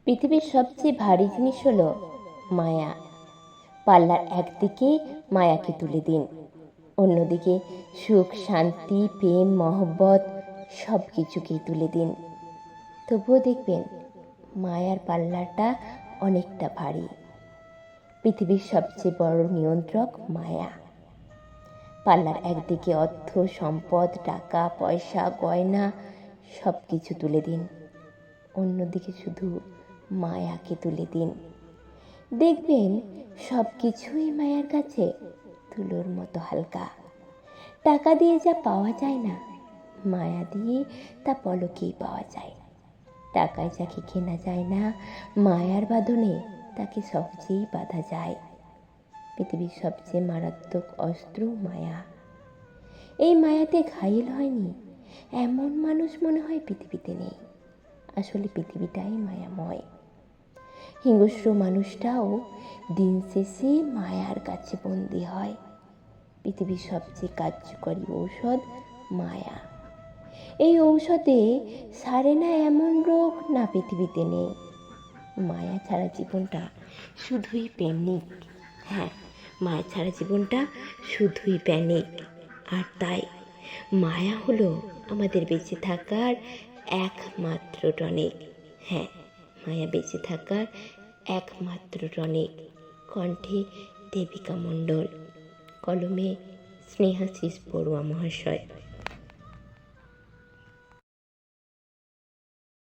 পৃথিবীর সবচেয়ে ভারী জিনিস হলো মায়া। পাল্লার একদিকে মায়াকে তুলে দিন, অন্যদিকে সুখ, শান্তি, প্রেম, মহব্বত সব কিছুকেই তুলে দিন। তবুও দেখবেন মায়ার পাল্লাটা অনেকটা ভারী। পৃথিবীর সবচেয়ে বড় নিয়ন্ত্রক মায়া। পাল্লার একদিকে অর্থ, সম্পদ, টাকা পয়সা, গয়না সব কিছু তুলে দিন, অন্যদিকে শুধু মায়াকে তুলে দিন। দেখবেন সব কিছুই মায়ার কাছে তুলোর মতো হালকা। টাকা দিয়ে যা পাওয়া যায় না, মায়া দিয়ে তা পলকেই পাওয়া যায়। টাকায় যাকে কেনা যায় না, মায়ার বাঁধনে তাকে সহজেই বাঁধা যায়। পৃথিবীর সবচেয়ে মারাত্মক অস্ত্র মায়া। এই মায়াতে ঘায়েল হয়নি এমন মানুষ মনে হয় পৃথিবীতে নেই। আসলে পৃথিবীটাই মায়াময়। হিংস্র মানুষটাও দিন শেষে মায়ার কাছে বন্দী হয়। পৃথিবীর সবচেয়ে কার্যকরী ঔষধ মায়া। এই ঔষধে সারে না এমন রোগ না পৃথিবীতে নেই। মায়া ছাড়া জীবনটা শুধুই প্যানিক। হ্যাঁ, মায়া ছাড়া জীবনটা শুধুই প্যানিক। আর তাই মায়া হলো আমাদের বেঁচে থাকার একমাত্র টনিক। হ্যাঁ, মায়া বেঁচে থাকার একমাত্র টনিক। কণ্ঠে দেবিকা মণ্ডল, কলমে স্নেহাশিস বড়ুয়া মহাশয়।